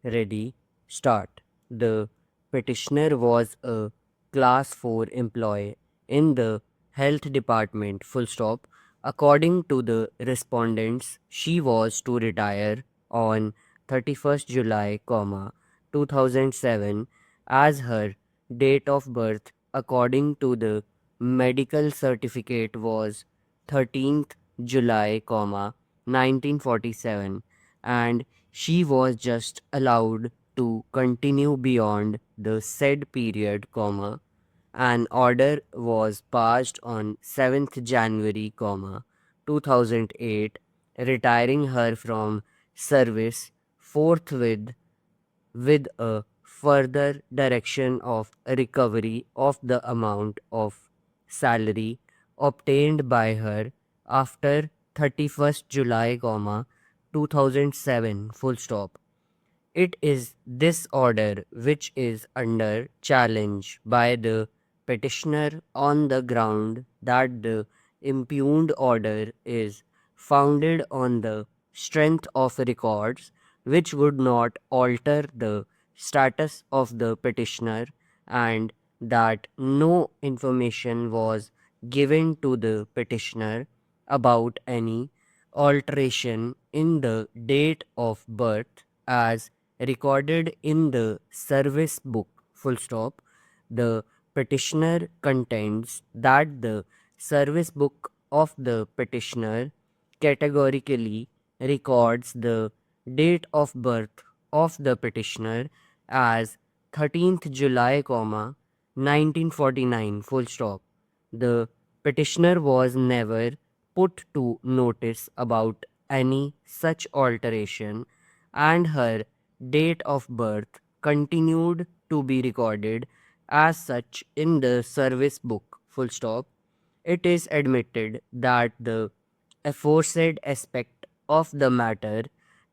Ready, start. The petitioner was a class 4 employee in the health department, full stop. According to the respondents, she was to retire on 31st July, 2007 as her date of birth according to the medical certificate was 13th July, 1947, and she was just allowed to continue beyond the said period, an order was passed on 7th January, 2008, retiring her from service forthwith with a further direction of recovery of the amount of salary obtained by her after 31st July, 2007, full stop. It is this order which is under challenge by the petitioner on the ground that the impugned order is founded on the strength of records which would not alter the status of the petitioner, and that no information was given to the petitioner about any alteration in the date of birth as recorded in the service book, full stop. The petitioner contends that the service book of the petitioner categorically records the date of birth of the petitioner as 13th July, 1949, full stop. The petitioner was never put to notice about any such alteration, and her date of birth continued to be recorded as such in the service book, full stop. It is admitted that the aforesaid aspect of the matter,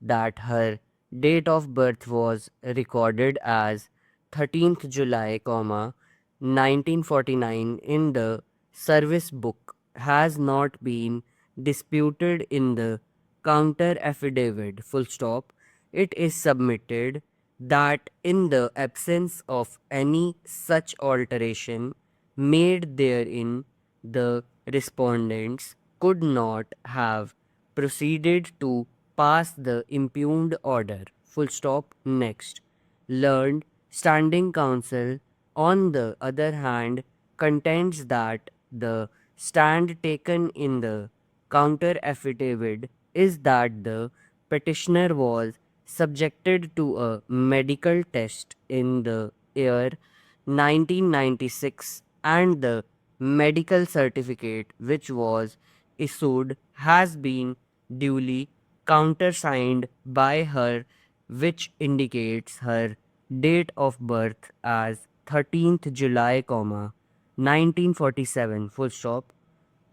that her date of birth was recorded as 13th July, 1949 in the service book, has not been disputed in the counter affidavit, full stop. It is submitted that in the absence of any such alteration made therein, the respondents could not have proceeded to pass the impugned order, full stop. Next, learned standing counsel, on the other hand, contends that the stand taken in the counter affidavit is that the petitioner was subjected to a medical test in the year 1996, and the medical certificate which was issued has been duly countersigned by her, which indicates her date of birth as 13th July, 1947, full stop.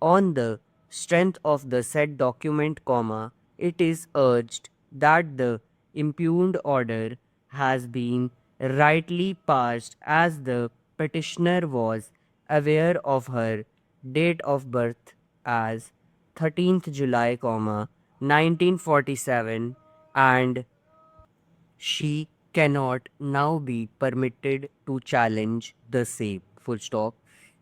On the strength of the said document, it is urged that the impugned order has been rightly passed as the petitioner was aware of her date of birth as 13th July, 1947, and she cannot now be permitted to challenge the same, full stop.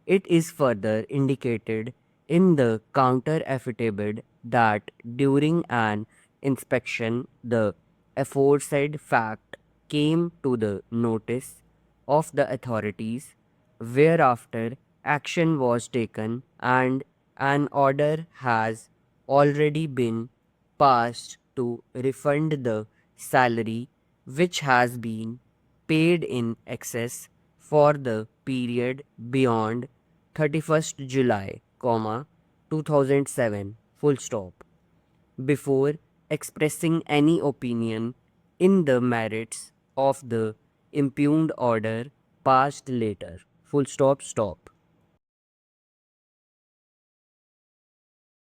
It is further indicated in the counter affidavit that during an inspection, the aforesaid fact came to the notice of the authorities, whereafter action was taken, and an order has already been passed to refund the salary which has been paid in excess for the period beyond 31st July, 2007, full stop. Before expressing any opinion in the merits of the impugned order passed later, full stop, stop.